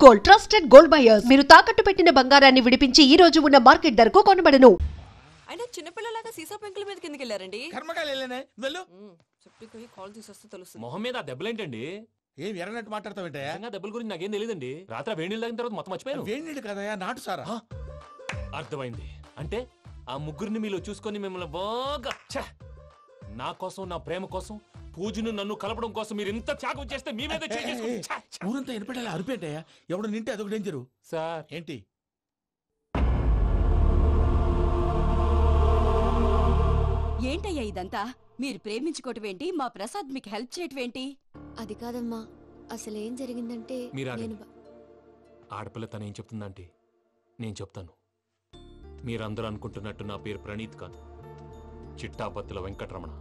Gold, trusted gold buyers. మీరు తాకట్టు పెట్టిన బంగారాన్ని విడిపించి ఈ రోజు ఉన్న మార్కెట్ ధరకు కొనబడను. అయినా చిన్నపిల్లలాగా సీసా పెంకుల మీద కిందకి వెళ్ళారండి. చెప్పి కాల్ తీసేస్తే తెలుస్తుంది. మొహం మీద దెబ్బలేంటండి? ఏం ఎర్రనట్టు మాట్లాడతావేంటయ్యా? దెబ్బల గురించి నాకేం తెలియదండి. రాత్రి వేడి నీళ్ళు తాగిన తర్వాత మొత్తం మర్చిపోయాను. వేడి నీళ్ళు కదయ్యా, నాటు సారా. అర్థమైంది. అంటే ఆ ముగ్గురిని మీలో చూసుకొని మిమ్మల్ని బాగా నా కోసం, నా ప్రేమ కోసం, పూజను నన్ను కలపడం కోసం మీరు ఇంత త్యాగం చేస్తే మీ మీద ఊరంతా వినపడేలా అరిపేంటయ్యా? ఎవడు నింటే అదొక డేంజరు. సార్ ఏంటి ఏంటయ్యా ఇదంతా? మీరు ప్రేమించుకోవటం ఏంటి? మా ప్రసాద్ మీకు హెల్ప్ చేయటం ఏంటి? అది కాదమ్మా, అసలు ఏం జరిగిందంటే ఆడపిల్ల తను ఏం చెప్తుందంటే నేను చెప్తాను. మీరందరూ అనుకుంటున్నట్టు నా పేరు ప్రణీత్ కాదు, చిట్టాబత్తుల వెంకటరమణ.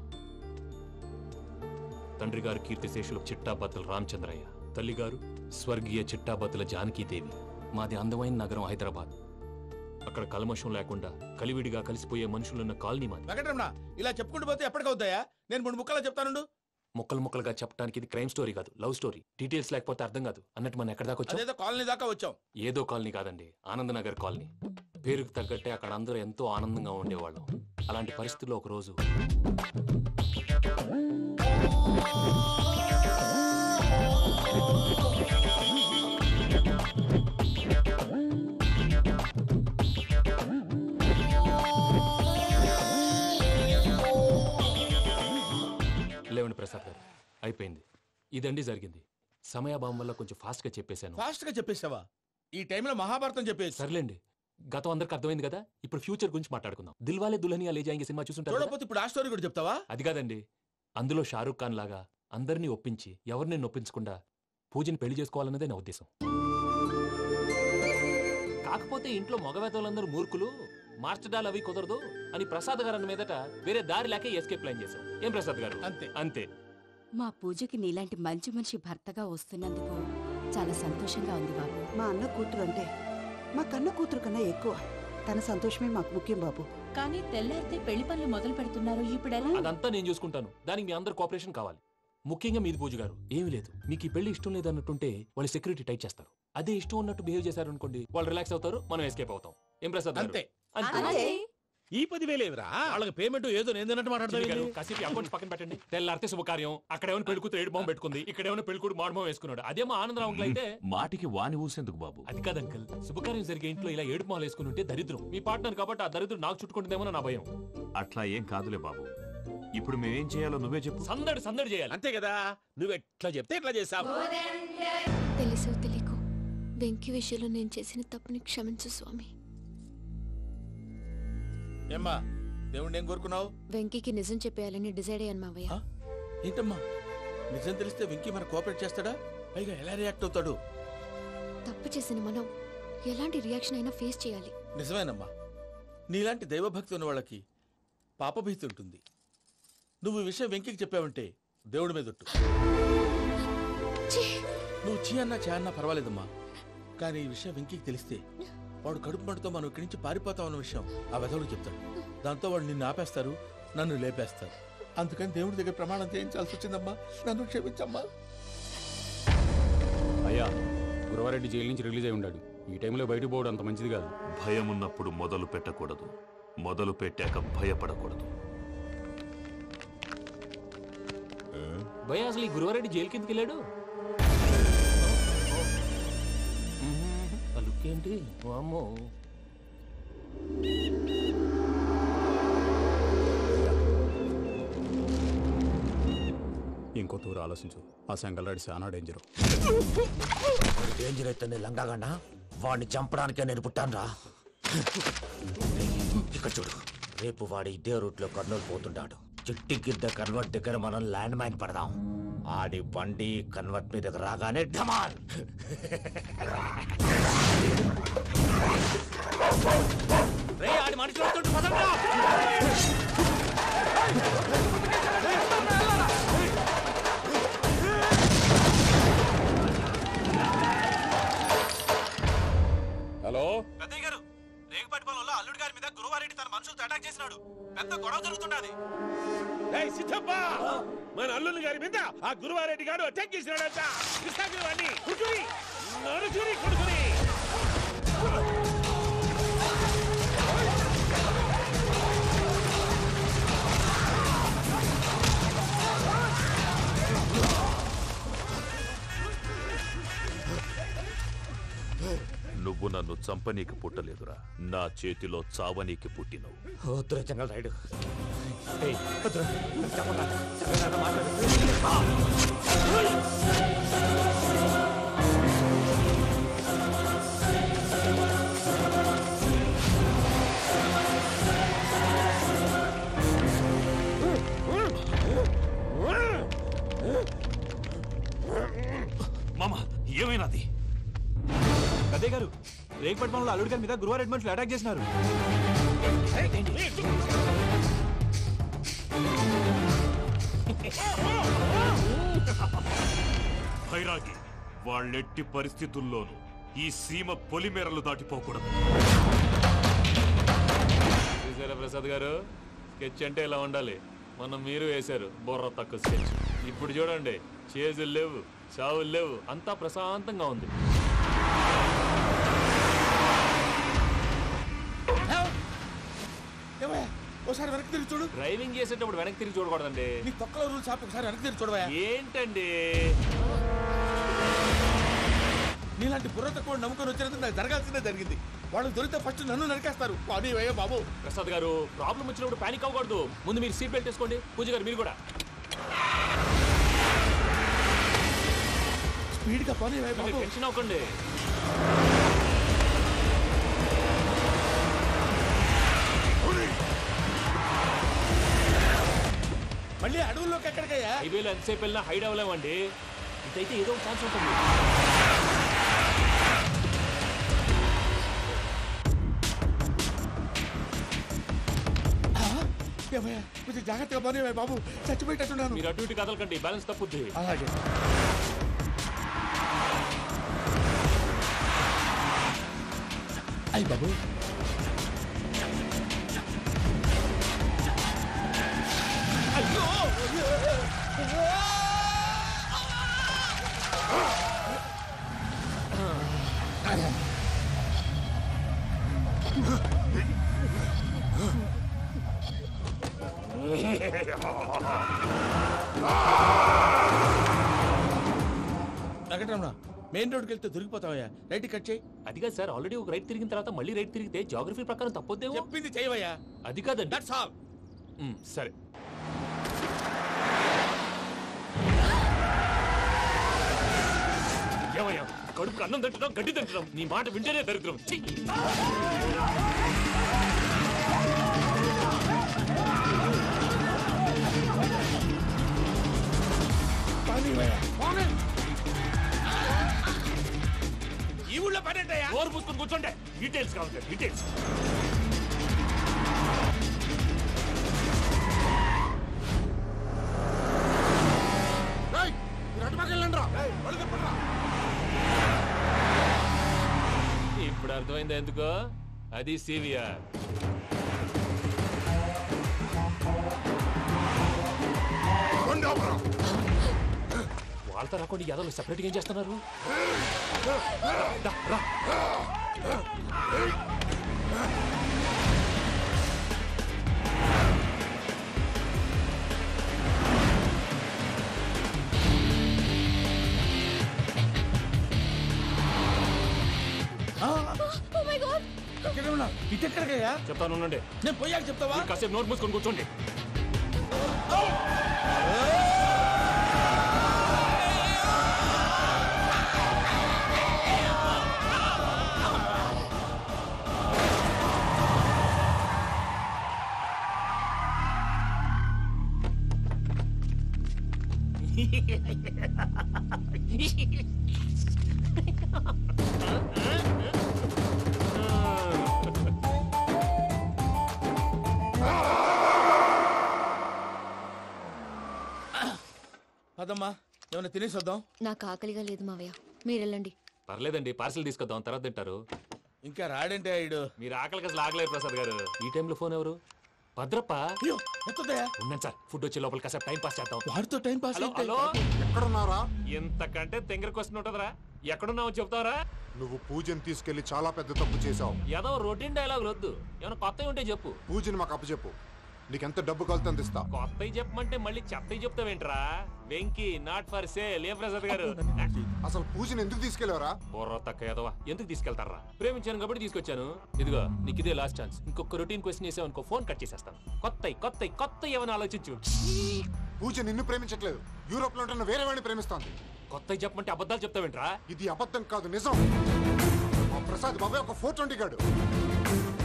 తండ్రి గారు కీర్తిశేషులు చిట్టాబత్తుల రామచంద్రయ్య, తల్లిగారు స్వర్గీయ చిట్టాబత్తుల జానకీదేవి. మాది అందమైన నగరం హైదరాబాద్. అక్కడ కల్మషం లేకుండా కలివిడిగా కలిసిపోయే మనుషులున్న కాలనీ మాది. వెంకటరమణ, ఇలా చెప్పుకుంటూ పోతే ఎప్పటికవుతాయా? నేను 3 ముక్కలా చెప్తాను. ముక్కలుగా చెప్పడానికి ఇది క్రైమ్ స్టోరీ కాదు, లవ్ స్టోరీ. డీటెయిల్స్ లేకపోతే అర్థం కాదు. అన్నట్టు మనం ఎక్కడ దాకా వచ్చాం? కాలనీ దాకా వచ్చాం. ఏదో కాలనీ కాదండి, ఆనందనగర్ కాలనీ. పేరుకు తగ్గట్టే అక్కడ అందరూ ఎంతో ఆనందంగా ఉండేవాళ్ళం. అలాంటి పరిస్థితుల్లో ఒకరోజు లేవండి ప్రసాద్ గారు, అయిపోయింది. ఇదండి జరిగింది. సమయాభావం వల్ల కొంచెం ఫాస్ట్ గా చెప్పేశాను. ఫాస్ట్ గా చెప్పేసావా? ఈ టైంలో మహాభారతం చెప్పేసి. సర్లేండి, గతం అందరికి అర్థమైంది కదా. ఇప్పుడు ఫ్యూచర్ గురించి మాట్లాడుకుందాం. దిల్వాలే దుల్హనియా లే జాయేంగే సినిమా చూసుంటారు. చూడకపోతే ఇప్పుడు ఆ స్టోరీ కూడా చెప్తావా? అది కాదండి, అందులో షారూక్ ఖాన్ లాగా అందరినీ ఒప్పించి ఎవరిని నొప్పించకుండా పూజని పెళ్లి చేసుకోవాలన్నదే నా ఉద్దేశం. కాకపోతే ఇంట్లో మగవేతలందరూ మూర్ఖులు, మార్చడాలు అవి కుదరదు అని ప్రసాద్ గారు అన్న మీదట వేరే దారి లేక ఎస్కేప్ ప్లాన్ చేశాం. ఏం ప్రసాద్ గారు? అంతే అంతే. మా పూజకి నీలాంటి మంచి మనిషి భర్తగా వస్తున్నందుకు చాలా సంతోషంగా ఉంది బాబు. మా అన్న కూతురు అంటే మా కన్న కూతురు కన్నా ఎక్కువ. తన సంతోషమే మాకు ముఖ్యం బాబు. కానీ తెల్లారితే పెళ్లి పనులు మొదలు పెడుతున్నారు, ఇప్పుడెలా? అదంతా నేను చూసుకుంటాను. దానికి మీ అందరు కోఆపరేషన్ కావాలి. ముఖ్యంగా మీది పూజ గారు. ఏమీ లేదు, మీకు ఈ పెళ్లి ఇష్టం లేదు అన్నట్టుంటే వాళ్ళు సెక్యూరిటీ టైట్ చేస్తారు. అదే ఇష్టం ఉన్నట్టు బిహేవ్ చేశారు అనుకోండి, వాళ్ళు రిలాక్స్ అవుతారు, మనం ఎస్కేప్ అవుతాం. ఏం ప్రసాద్? అంతే. ఈ 10,000 ఏవరా? వాళ్ళకి పేమెంట్ ఏదో నేను మాట్లాడతాను. కాసేపు అకౌంట్స్ పక్కన పెట్టండి. తెల్లారితే శుభకార్యం, అక్కడేమైనా పెళ్లి కూతురు 7 బాంబు పెట్టుకుంది, ఇక్కడేమైనా పెళ్లి కూతురు మాడు బాంబు వేసుకున్నాడు. అదేమో ఆనందరావు అంకుల్ అయితే మాటికి వాని ఊసేందుకు బాబు? అది కాదు అంకుల్, శుభకార్యం జరిగే ఇంట్లో ఇలా 7 బాంబులు వేసుకుని ఉంటే దరిద్రం. మీ పార్ట్నర్ కాబట్టి ఆ దరిద్రం నాకు చుట్టుకుంటుందేమో నా భయం. అట్లా ఏం కాదులే బాబు. ఇప్పుడు మేమేం చేయాలో నువ్వే చెప్పు. సందడి చేయాలి. అంతే కదా, నువ్వు ఎట్లా చెప్తే ఎట్లా చేసావు. తెలుసో తెలియకో వెంకీ విషయంలో నేను చేసిన తప్పుని క్షమించు స్వామి. ఏమ్మా, దేవుణ్ణి ఏం కోరుకున్నావు? వెంకీకి నిజం చెప్పేయాలని డిసైడ్ అయ్యాను మావయ్య. ఏంటమ్మా, నిజం తెలిస్తే వెంకీ మన కోఆపరేట్ చేస్తాడా? పైగా ఎలా రియాక్ట్ అవుతాడు? తప్పు చేసిన మనం ఎలాంటి రియాక్షన్ అయినా ఫేస్ చేయాలి. నిజమేనమ్మా, నీలాంటి దైవభక్తి ఉన్న వాళ్ళకి పాపభీతి ఉంటుంది. నువ్వు ఈ విషయం వెంకీకి చెప్పావంటే దేవుడి మీద ఒట్టు. నువ్వు చీ అన్నా చే అన్నా పర్వాలేదమ్మా, కానీ ఈ విషయం వెంకీకి తెలిస్తే వాడు కడుపు మంటతో మనం ఇక్కడి నుంచి పారిపోతామన్న విషయం ఆ వెధవుడు చెప్తాడు. దాంతో వాడు నిన్ను ఆపేస్తారు, నన్ను లేపేస్తారు. అందుకని దేవుడి దగ్గర ప్రమాణం చేయించాల్సి వచ్చిందమ్మా, నన్ను క్షమించమ్మా. అయ్యా, గురవారెడ్డి జైలు నుంచి రిలీజ్ అయి ఉన్నాడు. ఈ టైంలో బయటకు పోవడం అంత మంచిది కాదు. భయం ఉన్నప్పుడు మొదలు పెట్టకూడదు, మొదలు పెట్టాక భయపడకూడదు. భయ అసలు ఈ గురువారెడ్డి జైలు కిందకి వెళ్ళాడు. ఏంటి వామ్మో. ఇంకో తూరు ఆలోచించు. ఆ సంగల్రాడి చాలా డేంజర్. డేంజర్ అయితే లంగాగండా వాడిని చంపడానికే నేను పుట్టాను రా. ఇక్కడ చూడు, రేపు వాడి ఇదే రూట్ లో కర్నూలు పోతుంటాడు. చిట్టి గిద్ద కన్వర్ట్ దగ్గర మనం ల్యాండ్ మైన్ పడదాం. ఆడి బండి కన్వర్ట్ మీద రాగానే ఢమాన్. ఆడి మనుషులు హలో పెద్దయ్య గారు, రేగుపాటి పొలంలో అల్లుడి గారి మీద గురువారెడ్డి తన మనుషులతో అటాక్ చేసినాడు. పెద్ద గొడవ జరుగుతున్నది. మన అల్లుని గారి మీద ఆ గురువారెడ్డి గారు అటాక్ చేసినాడంట. నరచురి కొడుకుని నువ్వు నన్ను చంపనీకి పుట్టలేదురా, నా చేతిలో చావనీకి పుట్టినవు. వద్దురా జంగల్ రైడ్. మామ ఏమైనాది? అదే గారు, రేగపట్నంలో అల్లుడి గారి మీద గురువారెడ్డి మనుషులు అటాక్ చేసినారు. భైరాగి, వాళ్ళెట్టి పరిస్థితుల్లోనూ ఈ సీమ పొలిమేరలు దాటిపోకూడదు. చూసారా ప్రసాద్ గారు, స్కెచ్ అంటే ఇలా ఉండాలి. మనం మీరు వేశారు బుర్ర తక్కువ స్కెచ్. ఇప్పుడు చూడండి, చేజులు లేవు, చావులు లేవు, అంతా ప్రశాంతంగా ఉంది. ఒకసారి వెనక్కి తిరిగి చూడు. డ్రైవింగ్ చేసేటప్పుడు వెనక్కి తిరిగి చూడకూడదండి. నీ తొక్కలో రూల్స్ ఆపి ఒకసారి వెనక్కి తిరిగి చూడవా. ఏంటండి నీలాంటి బుర్ర తక్కువ నమ్ముకొని వచ్చినందుకు నాకు జరగాల్సిందే జరిగింది. వాళ్ళు దొరికితే ఫస్ట్ నన్ను నరికేస్తారు. పానీ వయ్యా బాబు. ప్రసాద్ గారు, ప్రాబ్లం వచ్చినప్పుడు పానిక్ అవ్వకూడదు. ముందు మీరు సీట్ బెల్ట్ వేసుకోండి. పూజ గారు మీరు కూడా స్పీడ్గా పానీ వయ్యా బాబు. టెన్షన్ అవ్వకండి. మళ్ళీ అడవుల్లోకి ఎక్కడికయ్యా? హైవేలో ఎంతసేపు వెళ్ళినా హైడ్ అవ్వలేమండి. ఇదైతే ఏదో ఒక ఛాన్స్ ఉంటుంది. కొంచెం జాగ్రత్తగా పానీ వయ్యా బాబు, చచ్చిపోయేటట్టున్నాను. మీరు అటు ఇటు కదలకండి, బ్యాలెన్స్ తప్పుద్ది. అలాగే. అయ్యి బాబు, అయ్యో వెంకటరమణ, మెయిన్ రోడ్కి వెళ్తే దొరికిపోతావయ్యా. రైట్ కట్ చేయి. అది కాదు సార్, ఆల్రెడీ ఒక రైట్ తిరిగిన తర్వాత మళ్ళీ రైట్ తిరిగితే జాగ్రఫీ ప్రకారం తప్పొద్దేమో. చెప్పింది చేయవయ్యా. అది కాదండి. That's all. సరే. ఏమయ్యా, కడుపుకు అన్నం తింటున్నాం, గడ్డి తింటున్నాం, నీ మాట వింటేనే దరిద్రం. ఈ ఊళ్ళో పడేటయ్యా. ఓరు పుస్తకం కూర్చోండి, డీటెయిల్స్ కావాలి, డీటెయిల్స్. ఇప్పుడు అర్థమైందా ఎందుకో? అది సివిఆర్. వాళ్ళతో రాకుండా యాదవులు సెపరేట్గా ఏం చేస్తున్నారు? ఇటెక్కడికయ్యా? చెప్తాను ఉండండి. నేను పోయాక చెప్తావా? కాసేపు నోట్ మూసుకొని కూర్చోండి. అదమ్మా, ఏమైనా తినేసి వద్దాం. నాకు ఆకలిగా లేదు మావయ్య, మీరు వెళ్ళండి. పర్లేదండి, పార్సిల్ తీసుకొద్దాం, తర్వాత తింటారు. ఇంకా రాడంటే ఆయుడు. మీరు ఆకలికి అసలు ఆగలేదు ప్రసాద్ గారు. ఈ టైంలో ఫోన్ ఎవరు? భద్రప్ప. ఉన్నాను సార్, ఫుడ్ వచ్చే లోపల కాసేపు టైం పాస్ చేద్దాం. వాడితో టైం పాస్. హలో, ఎక్కడున్నారా? ఇంతకంటే తెంగర క్వశ్చన్ ఉంటుందిరా. ఎక్కడున్నావో చెప్తావరా? నువ్వు పూజని తీసుకెళ్లి చాలా పెద్ద తప్పు చేశావు. ఏదో రొటీన్ డైలాగ్ వద్దు, ఏమైనా కొత్తవి ఉంటే చెప్పు. పూజని మాకు అప్పచెప్పు, నీకెంత డబ్బు కలితే అందిస్తా. కొత్తవి చెప్పమంటే మళ్ళీ చెత్తవి చెప్తావేంట్రా? Venky not for sale. ఏ ప్రసాద్ గారు అసలు పూజని ఎందుకు తీసుకెళ్లేవరా? బుర్ర తక్క ఏదవా, ఎందుకు తీసుకెళ్తారా? ప్రేమించాను కాబట్టి తీసుకొచ్చాను. ఇదిగో నీకు ఇదే లాస్ట్ ఛాన్స్. ఇంకొక రొటీన్ క్వశ్చన్ చేసావు అనుకో, ఫోన్ కట్ చేసేస్తాను. కొత్త ఏమైనా ఆలోచించు. పూజ నిన్ను ప్రేమించట్లేదు, యూరోప్ లో ఉంటున్న వేరే వాడిని ప్రేమిస్తోంది. కొత్తవి చెప్పమంటే అబద్ధాలు చెప్తావేంట్రా? ఇది అబద్ధం కాదు, నిజం. మా ప్రసాద్ బాబాయ్ ఒక 420 గాడు,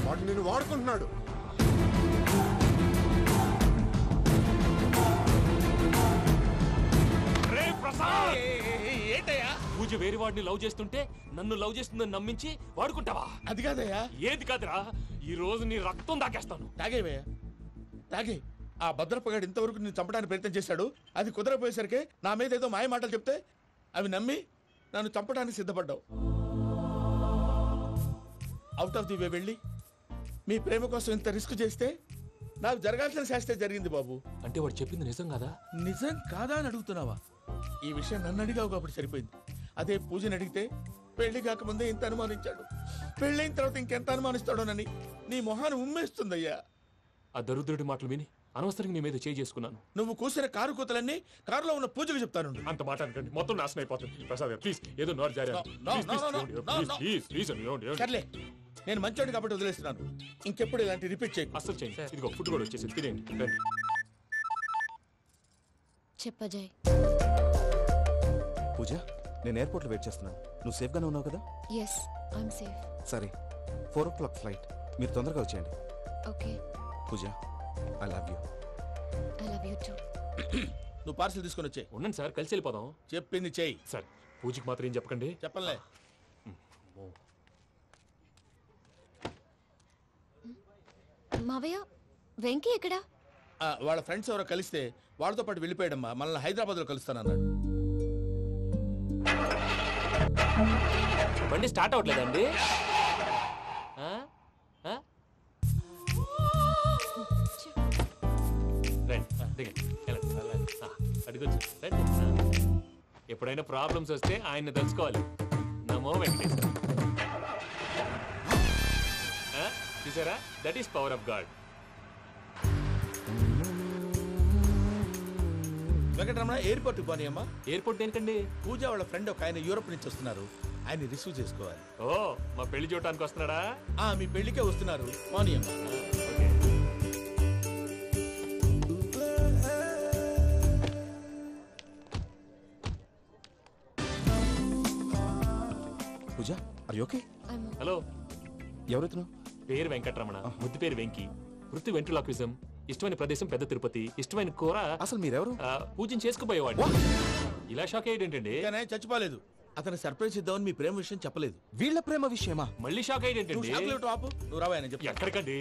వాడు నిన్ను వాడుకుంటున్నాడు. పూజ వేరే వాడిని లవ్ చేస్తుంటే నన్ను లవ్ చేస్తుందని నమ్మించి వాడుకుంటావా? అది కాదయ్యా. ఏది కాదురా, ఈ రోజు నీ రక్తం దాకేస్తాను. తాగేవయ్యా, తాగే. ఆ భద్రపగాడు ఇంతవరకు నేను చంపడానికి ప్రయత్నం చేశాడు. అది కుదరపోయేసరికి నా మీద ఏదో మాయ మాటలు చెప్తే అవి నమ్మి నన్ను చంపడానికి సిద్ధపడ్డావు. అవుట్ ఆఫ్ ది వే వెళ్ళి మీ ప్రేమ కోసం ఇంత రిస్క్ చేస్తే నాకు జరగాల్సిన శాస్త్రే జరిగింది బాబు. అంటే వాడు చెప్పింది నిజం కదా? నిజం కాదా అని అడుగుతున్నావా? ఈ విషయం నన్ను అడిగావు కాబట్టి సరిపోయింది. అదే పూజని అడిగితే పెళ్లి కాకముందే ఇంత అనుమానించాడు, పెళ్ళైన తర్వాత ఇంకెంత అనుమానిస్తాడోనని నీ మొహాన్ని ఉమ్మేస్తుందయ్యా. ఆ దరిద్రుడి మాటలు విని అనవసరంగా నీ మీద చేయి చేసుకున్నాను. నువ్వు కూసిన కారు కూతలన్నీ కారులో ఉన్న పూజకు చెప్తాను. అంత మాట అనకండి, మొత్తం నాశనం అయిపోతుంది. ప్రసాద్ ప్లీజ్, ఏదో నోరు జారీ. సర్లే, నేను మంచోడి కాబట్టి వదిలేస్తున్నాను. ఇంకెప్పుడు ఇలాంటి రిపీట్ చేయి. అసలు చేయండి. ఇదిగో ఫుడ్ కూడా వచ్చేసి తినేయండి. చెప్పజాయ్. పూజ, నేను ఎయిర్పోర్ట్లో వెయిట్ చేస్తున్నాను. నువ్వు సేఫ్గానే ఉన్నావు కదా? Yes, I'm safe. సరే, 4 o'clock ఫ్లైట్. మీరు తొందరగా వచ్చేయండి. Okay. Pooja, I love you. I love you too. నువ్వు పార్సల్ తీసుకొని వచ్చే. ఉండండి సార్, కలిసి వెళ్ళిపోదాం. చెప్పింది చెయ్యి. సార్, పూజకి మాత్రం ఏం చెప్పకండి. చెప్పలే. మావయ్య, వెంకీ ఎక్కడా? వాళ్ళ ఫ్రెండ్స్ ఎవరో కలిస్తే వాళ్ళతో పాటు వెళ్ళిపోయాడమ్మా. మనల్ని హైదరాబాద్లో కలుస్తానన్నాడు. బండి స్టార్ట్ అవ్వట్లేదండి. అడుగొచ్చు. ఎప్పుడైనా ప్రాబ్లమ్స్ వస్తే ఆయన్ని తెలుసుకోవాలి. నమో వెంకటేశ్వర. చూసారా, that is power of God. Venkataramana, airport పోనీ అమ్మా. ఎయిర్పోర్ట్ ఏంటండి? పూజ వాళ్ళ ఫ్రెండ్ ఒక ఆయన యూరోప్ నుంచి వస్తున్నారు, ఆయన రిసీవ్ చేసుకోవాలి. ఓ, మా పెళ్లి చూడటానికి వస్తున్నాడా? మీ పెళ్లికే వస్తున్నారు. పోనీ అమ్మా. పూజ, ఆర్ యు ఓకే? హలో, ఎవరైతును? పేరు వెంకటరమణ, ముద్దు పేరు వెంకీ, వృత్తి వెంట్రులాక్విజం, ఇష్టమైన ప్రదేశం పెద్ద తిరుపతి, ఇష్టమైన కూర. అసలు మీరెవరు? పూజను చేసుకుపోయేవాడు. ఇలా షాక్ అయ్యేటండి. చచ్చిపోలేదు. అతను సర్ప్రైజ్ ఇద్దామని మీ ప్రేమ విషయం చెప్పలేదు. వీళ్ళ ప్రేమ విషయమా? మళ్ళీ షాక్ అయ్యేటండి. నువ్వు రావా? ఎక్కడికండి,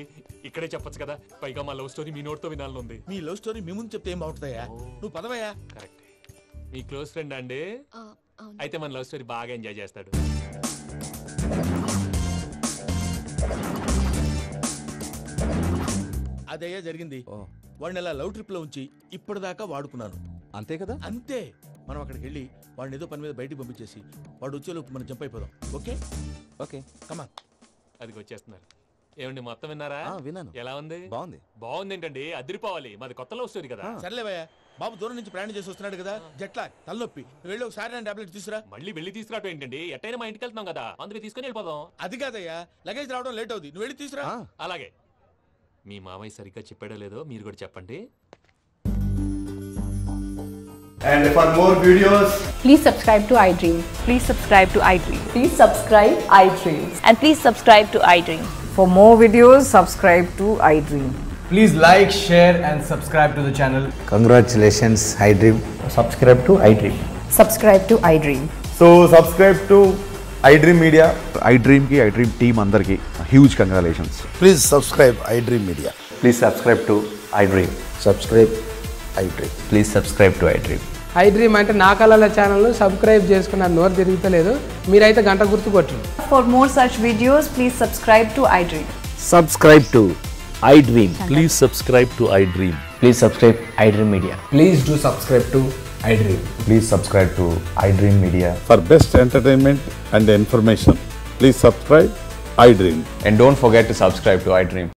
ఇక్కడే చెప్పొచ్చు కదా. పైగా మా లవ్ స్టోరీ మీ నోట్తో వినాలని ఉంది. మీ లవ్ స్టోరీ మీ ముందు చెప్తే ఏం బాగుంటుందయ్యా? నువ్వు పదవయ్యా. కరెక్ట్. మీ క్లోజ్ ఫ్రెండ్ అండి? అయితే మన లవ్ స్టోరీ బాగా ఎంజాయ్ చేస్తాడు. అదయ్యా జరిగింది. వాడిని అలా లవ్ ట్రిప్ లో ఉంచి ఇప్పటిదాకా వాడుకున్నాను. అంతే కదా? అంతే. మనం అక్కడికి వెళ్ళి వాడిని ఏదో పని మీద బయటికి పంపించేసి వాడు వచ్చేలోపు మనం జంప్ అయిపోదాం. ఓకే ఓకే, కమాన్. అది వచ్చేస్తున్నారు. ఏమండి, మొత్తం విన్నారా? విన్నాను. ఎలా ఉంది? బాగుంది. బాగుంది ఏంటండి, అదిరిపోవాలి. మాది కొత్త లవ్ స్టోరీ కదా. సర్లేవయ్యా, బాబు దూరం నుంచి ప్రయాణం చేసి వస్తున్నాడు కదా, జట్లా తలనొప్పి. వెళ్ళి ఒకసారి టాబ్లెట్ తీసుకురా. మళ్ళీ వెళ్ళి తీసుకురావటం ఏంటండి? ఎట్టైనా మా ఇంటికి వెళ్తున్నాం కదా, అందుకే తీసుకుని వెళ్ళిపోదాం. అది కాదయ్యా, లగేజ్ రావడం లేట్ అవుతుంది. నువ్వు వెళ్ళి తీసుకురా. అలాగే. మీ మామయ్య సరిగ్గా చెప్పాడో లేదో మీరు కూడా చెప్పండి. And for more videos, please subscribe to iDream. Please subscribe to iDream. Please subscribe iDream. And please subscribe to iDream. For more videos, subscribe to iDream. please like, share and subscribe to the channel. Congratulations, iDream. Subscribe to iDream. Subscribe to iDream. So subscribe to iDream Media. iDream ki iDream team andarki huge congratulations. Please subscribe iDream Media. Please subscribe to iDream. Subscribe iDream. Please subscribe to iDream. iDream అంటే నా కళల ఛానల్ను subscribe చేసుకున్న నోరు తిరుగుతలేదు. మీరైతే గంట గుర్తు కొట్టండి. For more such videos, please subscribe to iDream. Subscribe to iDream. Please subscribe to iDream. Please subscribe iDream Media. Please do subscribe to iDream. Please subscribe to iDream Media. For best entertainment and information, please subscribe iDream. And don't forget to subscribe to iDream.